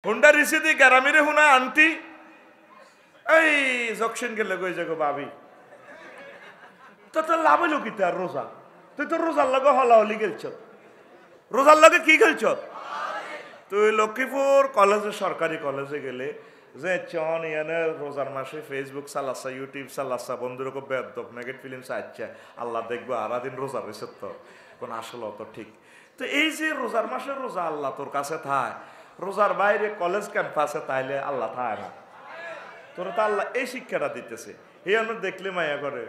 Honda রিসিদি গ্যারামিরে হুনা aunty এই জকশন গেলে কই যাগো ভাবি তো তোর লাভ হইল কি তার রোজা তুই তো রোজার লগে হলাহলি গেলছ রোজার লগে কি গেলছ তুই লক্ষ্মীপুর কলেজে সরকারি কলেজে গেলে যে চন ইয়ানে রোজার মাসে ফেসবুক চালাচ্ছা ইউটিউব চালাচ্ছা বন্ধুরকম বেদব নেগেট ফিল্ম চাইছে আল্লাহ দেখবো আরাদিন রোজা রয়েছে তো কোন আসলে অত ঠিক তো এই যে রোজার মাসে রোজা আল্লাহ তোর কাছে থায় রোজার বাইরে কলেজ ক্যাম্পাসে তাইলে আল্লাহ থায় না তোর তো আল্লাহ এই শিক্ষাটা দিতেছে এই আমরা দেখলে মায়া করে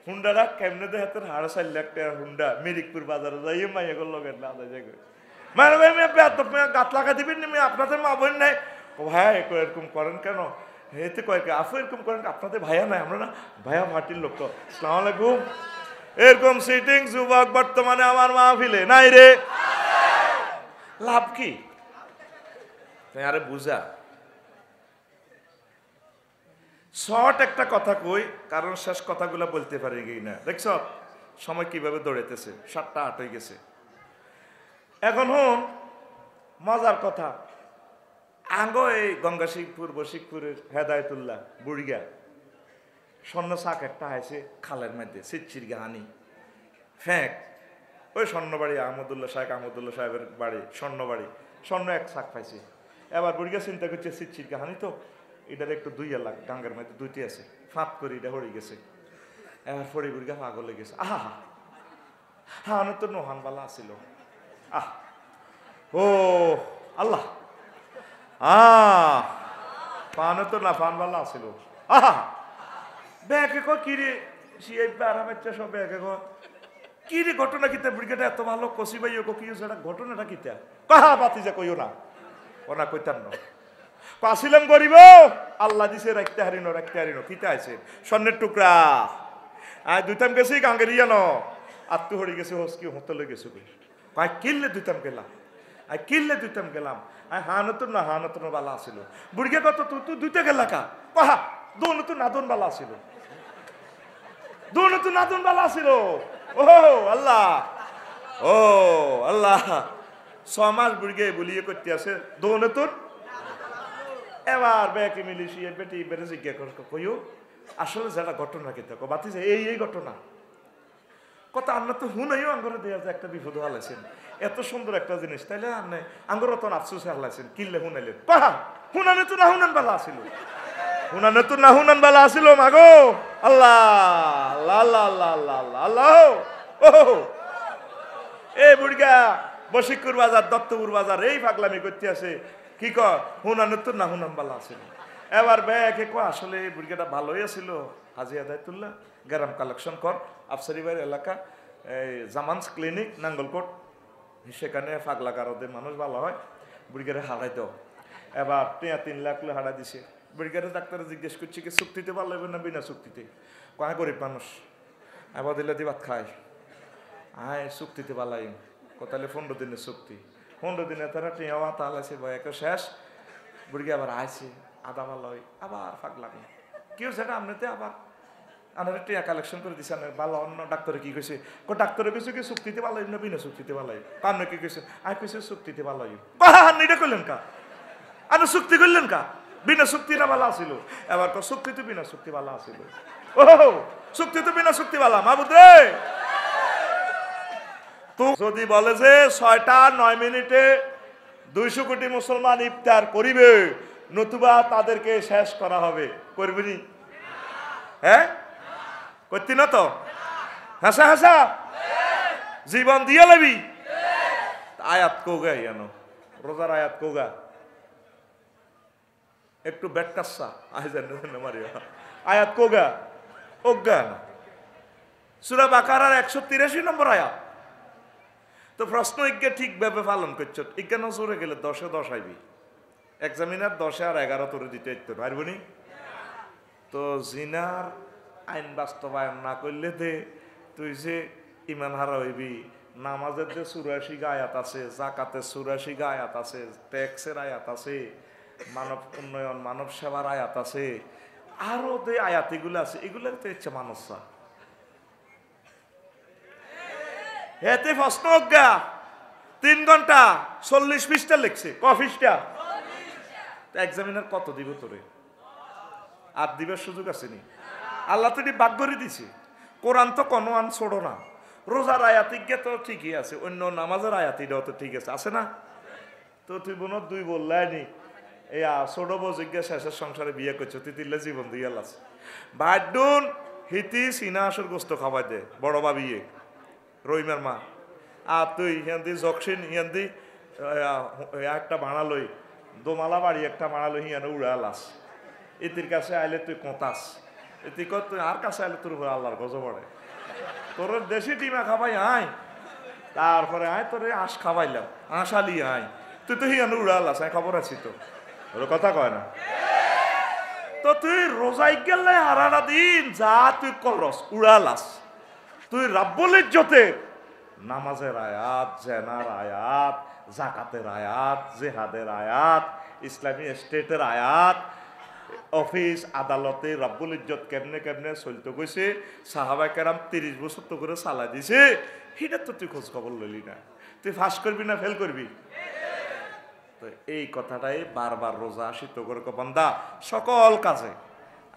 হুন্ডারা কেমনে দে হাতের 4.5 লাখ টাকা হুন্ডা মিরিকপুর বাজারে যাই মায়া করলো গেল মায়ের ভাই মেয়ে বেদব মেয়ে গাত লাগা দিবেন না মেয়ে আপনাদের মা বোন নাই ভাই এরকম করেন কেন এতে কয়েক আপু এরকম করেন আপনাদের ভাইয়া নাই আমরা না ভাইয়া ভাটির লোক তো আসসালামু আলাইকুম এরকম সিটিং যুবক বর্তমানে আমার মাহফিলে নাই রে লাভ কি আরে বুঝা শর্ট একটা কথা কই কারণ শেষ কথাগুলো বলতে পারি না দেখছ সময় কিভাবে দৌড়াইতেছে 7টা 8 হয়ে গেছে এখন হন মজার কথা আঙ্গো এই গঙ্গাশিখপুর বশিকপুরের হেদায়তুল্লাহ বুড়িগা স্বর্ণ শাক একটা আছে খালের মধ্যে সিচ্ছির গাহানি ফ্যাঁক ওই স্বর্ণবাড়ি আহমদুল্লাহ সাহেবের বাড়ি স্বর্ণবাড়ি স্বর্ণ এক শাক পাইছে এবার বুড়িগা চিন্তা করছে সিচ্ছির গাহানি তো এটার একটু 2 লাখ গাঙ্গার মধ্যে 2টি আছে ফাঁপ করে এটা হয়ে গেছে এবার ফড়ি বুড়িগা পাগল হয়ে গেছে আহা হা অনেক তো নোহানবালা আসিল আহ ও আল্লাহ পানে তো না পানবালা আসিল আহা ব্যাগে কিরে আরামের সব ব্যাগে কিরে ঘটনা কিতা ব্রিগেড এত ভালো কষি ভাই কি সেটা ঘটনাটা কিতা কাহা বাতি যা কইও না ওনা কইতাম না আসিলাম গরিব আল্লাহ দিছে রাখতে হারিনো কিতা আছে স্বর্ণের টুকরা আয় দুইতাম গেছি গাঙ্গের ইয়ানো আত্মু হরি গেছে হসকি হোটেলে গেছে কয় কিনলে দুইতাম গেলাম আয় হানতুন বালা আসিল বুড়িকে কত তুই দুইটা গেলা কা কহা দোনতুন নাদন বালা আসিল ও আল্লাহ 6 মাস বুড়িকে বলিয়ে করতে আছে দোনতুন এবার বেকে মিলিশি বেটি বেড়ে জিজ্ঞা কইও আসলে যেটা ঘটনা কি থাকো বাতি এই ঘটনা কথা আমরা তো হুনাইও আঙ্গরে দেওয়া যায় একটা বিপদ হালাইছেন এত সুন্দর একটা জিনিস তাইলে আপনি আঙ্গর তো আফসোস হালাইছেন কিনলে হুনাইলেন পাহা হুনানে তো না হুনান বালা আসিল মাগো আল্লাহ এই বুড়িগা বশিকপুর বাজার দত্তপুর বাজার এই পাগলামি করতে আছে কি কর হুনানে তো না হুনান বালা আসিল এবার ব্যাকে আসলে বুড়িগাটা ভালোই আছিল হাজি হেদায়তুল্লাহ গ্রাম কালেকশন কর আফসারি বাড়ির এলাকা এই জামানস ক্লিনিক নাঙ্গলকোট সেখানে পাগলা কারদে মানুষ ভালো হয় বুড়িগারে হারাই দাও এবার 3 লাখ হারাই দিছে বুড়িগারে ডাক্তার জিজ্ঞেস করছে কি চুক্তিতে ভালো হবে না বিনা চুক্তিতে কয় গরিব মানুষ এবার দিলে দি ভাত খায় আয় চুক্তিতে ভালাই কোথালে 15 দিনের চুক্তি 15 দিনে তারা টিয়াওয়া তাহলে বয়াকে শেষ বুড়িগে আবার আইছে আদা ভালো হয় আবার ফাঁক লাগে কেউ সেটা আমনেতে আবার আনারে টিয়া কালেকশন করে দিছে ভালো অন্য ডাক্তারে কি কইছে ডাক্তারে কইছে কি চুক্তিতে ভালো না বিনা চুক্তিতে ভালো কামনে কি কইছে আই কইছে চুক্তিতে ভালো এটা কইলেন কা আর চুক্তি করলেন কা বিনা চুক্তি না ভালো আছিল এবার চুক্তি তো বিনা চুক্তি ভালো আছিল ও চুক্তি তো বিনা চুক্তি ভালো মাহবুদ রে তো যদি বলে যে 6টা 9 মিনিটে 200 কোটি মুসলমান ইফতার করিবে নতুবা তাদেরকে শেষ করা হবে করবি নি হ্যাঁ করতি না তো হাসা জীবন দিয়ে লবি আয়াত কোগা ইয়ানো রোজার আয়াত কোগা একটু বেটকাসা আয়াত কোগা অজ্ঞান সূরা বাকারার 183 নম্বর আয়াত তো প্রশ্ন ইজ্ঞা ঠিকভাবে পালন করছো ইজ্ঞা নজরে গেলে 10-এ 10 আইবি এক্সামিনার 10-এ আর 11 তোরে দিতে ইত্তর পারবনি তো জিনার আইন বাস্তবায়ন না করলে দে তুই যে ইমান হারা হইবি নামাজের যে 84 আয়াত আছে জাকাতের 84 আয়াত আছে ট্যাক্সের আয়াত আছে মানব উন্নয়ন মানব সেবার আয়াত আছে আরো যে আয়াত এগুলো আছে এগুলোর তো ইচ্ছা মানুষরা এতে প্রশ্ন অজ্ঞা 3 ঘন্টা 40 পৃষ্ঠা লিখছে ক পৃষ্ঠা এক্সামিনার কত দিব তোরে? আর দিবার সুযোগ আছে নি? আল্লাহ তো বাগ করে দিছে। কোরআন তো কোনো আন ছোড়ো না। রোজার আয়াতিজ্ঞা তো ঠিকই আছে, অন্য নামাজের আয়াতিটাও তো ঠিক আছে, আছে না? তো তুই বোন দুই বললাই নি এই ছোট বজিজ্ঞা শেষের সংসারে বিয়ে করছো, তুই তিল্লে জীবন দিয়ে আছে ভাইডুন হিতি সিনা আসর গোস্ত খাওয়াই দে বড় বাবিয়ে রহিমার মা। আর তুই হিয়ান্দি জকসিন হিয়ান্দি একটা বানালই দোমালা বাড়ি একটা বানালই হিয়ানো উড়ালাস। এতির কাছে আইলে তুই কোঁতাস, এতি কর তুই আর কাছে আইলে তোর উপরে আল্লাহর গজব পড়ে। তোর দেশি টিমা খাবাই আয়, তারপরে আয় তোর আঁশ খাবাইলাম, আঁশ আলি আয়, তুই তো হিয়ানো উড়ালাস। আয় খবর আছি তো, ওর কথা কয় না। তো তুই রোজাই গেলে হারাটা দিন যা তুই করস উড়ালাস। তুই রাব্বুল ইজ্জতে নামাজের আয়াত, জেনার আয়াত, জাকাতের আয়াত, জিহাদের আয়াত, ইসলামী স্টেটের আয়াত, অফিস আদালতে রাব্বুল ইজ্জত কেমনে কেমনে চলতে গেছে, সাহাবায়ে কেরাম 30 বছর তো করে চালাই দিছে, সেটা তো তুই খোঁজ খবর লইলি না। তুই ফাঁস করবি না ফেল করবি? তো এই কথাটাই বারবার রোজা আসি তো করে বান্দা সকল কাজে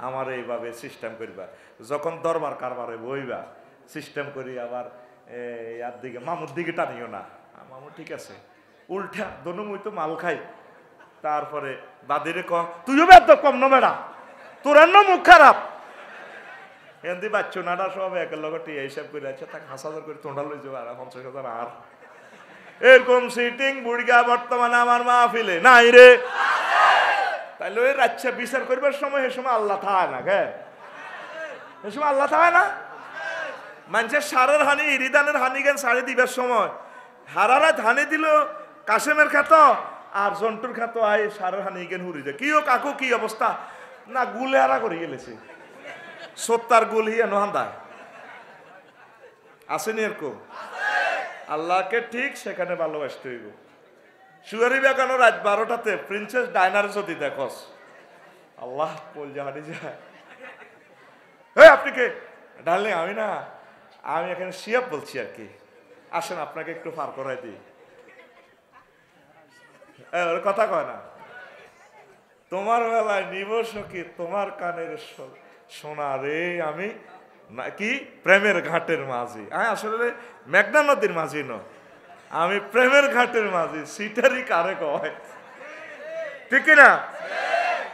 আমার এইভাবে সিস্টেম করিবা। যখন দরবার কারবারে বইবা সিস্টেম করি, আবার ইয়ার দিকে মামুর দিকে টানিও না। মামু ঠিক আছে উল্টা দনু মুই তো মাল খাই, তারপরে বাদিরে ক তুইও বেদ কম ন বেড়া তোর মুখ খারাপ। এমনি বাচ্চু নাডা সব একের লগটি হিসাব করে আছে, তাকে 5,000 করে তোঁড়া লই যাবো আর 50,000 আর এরকম সিটিং বুড়িগা বর্তমানে আমার মাহফিলে নাই রে। তাইলে ওই রাচ্চা বিচার করবার সময় এ সময় আল্লাহ থায় না, গে এ সময় আল্লাহ থায় না। মানুষের সারের হানি ইরিদানের হানি জ্ঞান সারি দিবার সময় হারারা ধানি দিল কাশেমের খ্যাত আর জন্টুর খ্যাত আয় সারের হানি জ্ঞান হুরি যায়। কি ও কাকু কি অবস্থা? না গুলে হারা করে গেলেছে সত্তার গুল হিয়া নহান্দা আসেনি এরকম। আল্লাহকে ঠিক সেখানে ভালোবাসতে হইব। সুয়ারি বেগানো রাত 12টাতে প্রিন্সেস ডাইনার যদি দেখস আল্লাহ বল জানি যায়। হ্যাঁ আপনি কে? ডার্লিং আমি না, আমি এখানে শিয়াব বলছি আর কি, আসেন আপনাকে একটু পার করাই দিই। ওর কথা কয় না। তোমার বেলায় নিব সখী তোমার কানের শোনা রে আমি নাকি প্রেমের ঘাটের মাঝি। হ্যাঁ আসলে মেঘনা নদীর মাঝি ন, আমি প্রেমের ঘাটের মাঝি। সিটারি কারে কয় ঠিক না?